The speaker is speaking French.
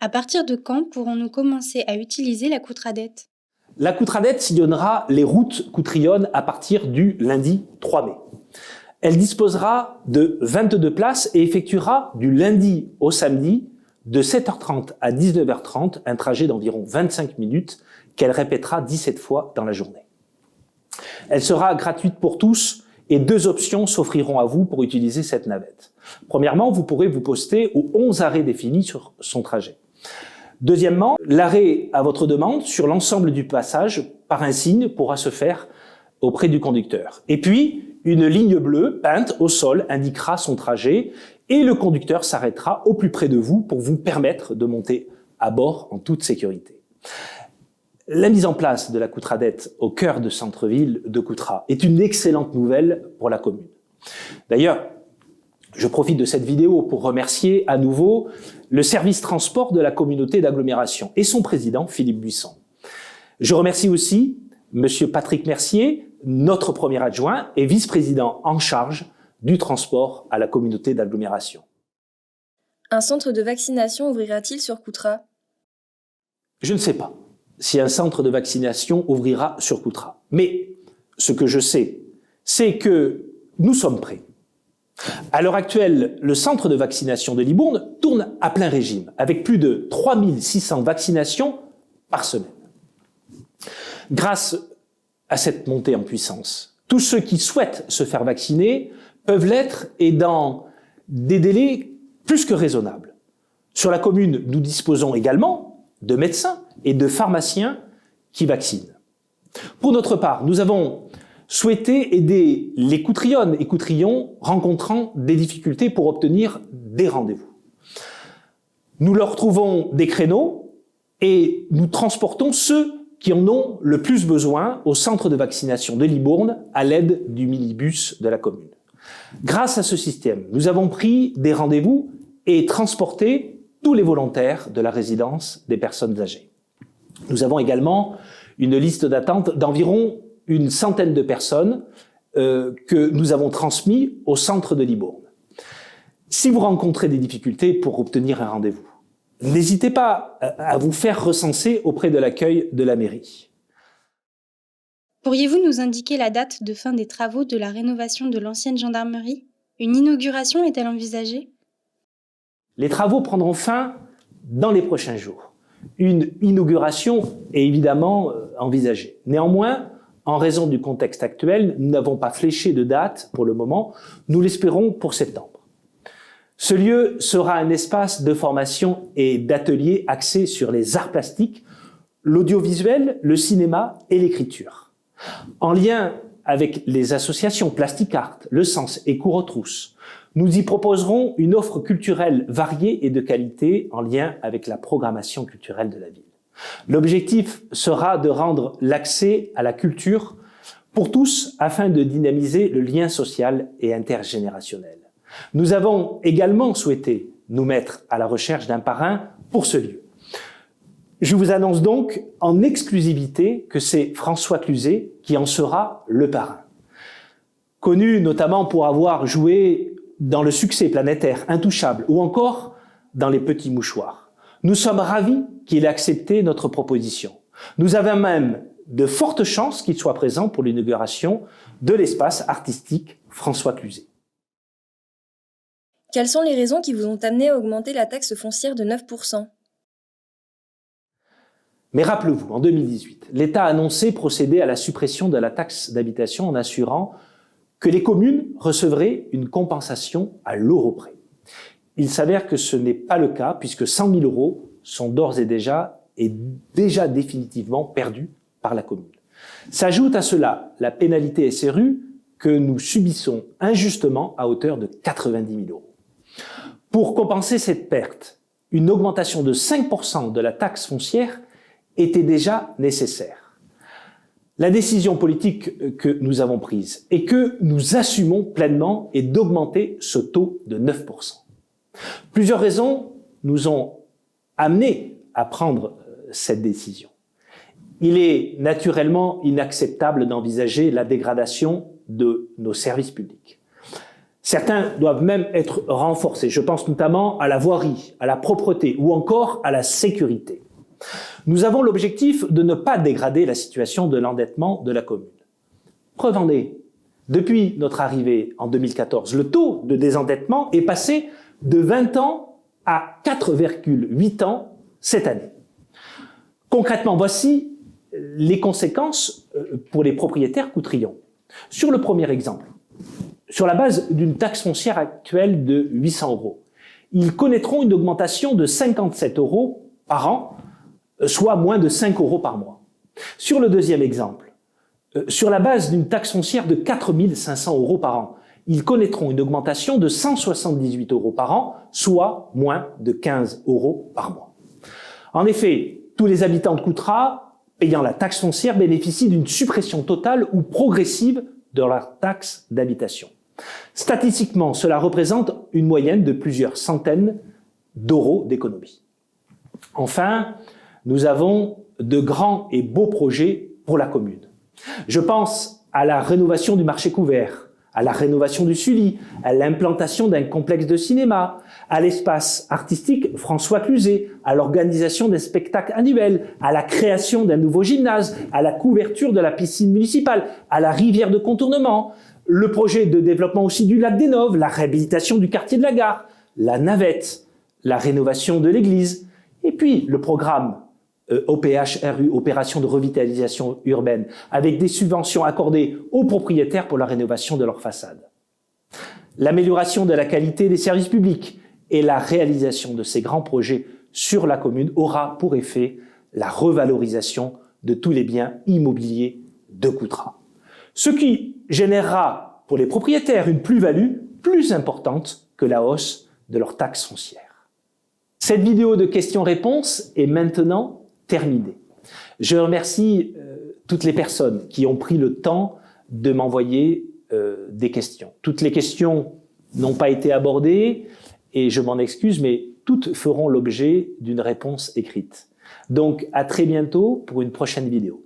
À partir de quand pourrons-nous commencer à utiliser la Coutradette? La Coutradette sillonnera les routes coutrillonnes à partir du lundi 3 mai. Elle disposera de 22 places et effectuera du lundi au samedi de 7h30 à 19h30 un trajet d'environ 25 minutes qu'elle répétera 17 fois dans la journée. Elle sera gratuite pour tous et 2 options s'offriront à vous pour utiliser cette navette. Premièrement, vous pourrez vous poster aux 11 arrêts définis sur son trajet. Deuxièmement, l'arrêt à votre demande sur l'ensemble du passage par un signe pourra se faire auprès du conducteur. Et puis, une ligne bleue peinte au sol indiquera son trajet et le conducteur s'arrêtera au plus près de vous pour vous permettre de monter à bord en toute sécurité. La mise en place de la Coutradette au cœur de centre-ville de Coutras est une excellente nouvelle pour la commune. D'ailleurs, je profite de cette vidéo pour remercier à nouveau le service transport de la communauté d'agglomération et son président, Philippe Buisson. Je remercie aussi Monsieur Patrick Mercier, notre premier adjoint et vice-président en charge du transport à la communauté d'agglomération. Un centre de vaccination ouvrira-t-il sur Coutras? Je ne sais pas si un centre de vaccination ouvrira sur Coutras. Mais ce que je sais, c'est que nous sommes prêts. À l'heure actuelle, le centre de vaccination de Libourne tourne à plein régime, avec plus de 3600 vaccinations par semaine. Grâce à cette montée en puissance, tous ceux qui souhaitent se faire vacciner peuvent l'être et dans des délais plus que raisonnables. Sur la commune, nous disposons également de médecins et de pharmaciens qui vaccinent. Pour notre part, nous avons souhaité aider les coutrillonnes et coutrillons rencontrant des difficultés pour obtenir des rendez-vous. Nous leur trouvons des créneaux et nous transportons ceux qui en ont le plus besoin au centre de vaccination de Libourne à l'aide du minibus de la commune. Grâce à ce système, nous avons pris des rendez-vous et transporté tous les volontaires de la résidence des personnes âgées. Nous avons également une liste d'attente d'environ une centaine de personnes que nous avons transmis au centre de Libourne. Si vous rencontrez des difficultés pour obtenir un rendez-vous, n'hésitez pas à vous faire recenser auprès de l'accueil de la mairie. Pourriez-vous nous indiquer la date de fin des travaux de la rénovation de l'ancienne gendarmerie? Une inauguration est-elle envisagée? Les travaux prendront fin dans les prochains jours. Une inauguration est évidemment envisagée. Néanmoins, en raison du contexte actuel, nous n'avons pas fléché de date pour le moment. Nous l'espérons pour septembre. Ce lieu sera un espace de formation et d'ateliers axés sur les arts plastiques, l'audiovisuel, le cinéma et l'écriture. En lien avec les associations Plastic Art, Le Sens et Cours aux Trousses, nous y proposerons une offre culturelle variée et de qualité en lien avec la programmation culturelle de la ville. L'objectif sera de rendre l'accès à la culture pour tous afin de dynamiser le lien social et intergénérationnel. Nous avons également souhaité nous mettre à la recherche d'un parrain pour ce lieu. Je vous annonce donc en exclusivité que c'est François Cluzet qui en sera le parrain. Connu notamment pour avoir joué dans le succès planétaire Intouchable ou encore dans Les Petits Mouchoirs. Nous sommes ravis qu'il ait accepté notre proposition. Nous avons même de fortes chances qu'il soit présent pour l'inauguration de l'espace artistique François Cluzet. Quelles sont les raisons qui vous ont amené à augmenter la taxe foncière de 9%? Mais rappelez-vous, en 2018, l'État a annoncé procéder à la suppression de la taxe d'habitation en assurant que les communes recevraient une compensation à l'euro près. Il s'avère que ce n'est pas le cas puisque 100 000 euros sont d'ores et déjà définitivement perdus par la commune. S'ajoute à cela la pénalité SRU que nous subissons injustement à hauteur de 90 000 euros. Pour compenser cette perte, une augmentation de 5% de la taxe foncière était déjà nécessaire. La décision politique que nous avons prise et que nous assumons pleinement est d'augmenter ce taux de 9%. Plusieurs raisons nous ont amenés à prendre cette décision. Il est naturellement inacceptable d'envisager la dégradation de nos services publics. Certains doivent même être renforcés. Je pense notamment à la voirie, à la propreté ou encore à la sécurité. Nous avons l'objectif de ne pas dégrader la situation de l'endettement de la commune. Preuve en est, depuis notre arrivée en 2014, le taux de désendettement est passé de 20 ans à 4,8 ans cette année. Concrètement, voici les conséquences pour les propriétaires Coutrillon. Sur le premier exemple, sur la base d'une taxe foncière actuelle de 800 €, ils connaîtront une augmentation de 57 € par an, soit moins de 5 € par mois. Sur le deuxième exemple, sur la base d'une taxe foncière de 4 500 € par an, ils connaîtront une augmentation de 178 € par an, soit moins de 15 € par mois. En effet, tous les habitants de Coutras, payant la taxe foncière, bénéficient d'une suppression totale ou progressive de leur taxe d'habitation. Statistiquement, cela représente une moyenne de plusieurs centaines d'euros d'économie. Enfin, nous avons de grands et beaux projets pour la commune. Je pense à la rénovation du marché couvert, à la rénovation du Sully, à l'implantation d'un complexe de cinéma, à l'espace artistique François Cluzet, à l'organisation d'un spectacle annuel, à la création d'un nouveau gymnase, à la couverture de la piscine municipale, à la rivière de contournement, le projet de développement aussi du lac des Noves, la réhabilitation du quartier de la Gare, la navette, la rénovation de l'église, et puis le programme OPHRU, Opération de revitalisation urbaine, avec des subventions accordées aux propriétaires pour la rénovation de leurs façades. L'amélioration de la qualité des services publics et la réalisation de ces grands projets sur la commune aura pour effet la revalorisation de tous les biens immobiliers de Coutras. Ce qui générera pour les propriétaires une plus-value plus importante que la hausse de leur taxe foncière. Cette vidéo de questions-réponses est maintenant terminée. Je remercie toutes les personnes qui ont pris le temps de m'envoyer des questions. Toutes les questions n'ont pas été abordées et je m'en excuse, mais toutes feront l'objet d'une réponse écrite. Donc à très bientôt pour une prochaine vidéo.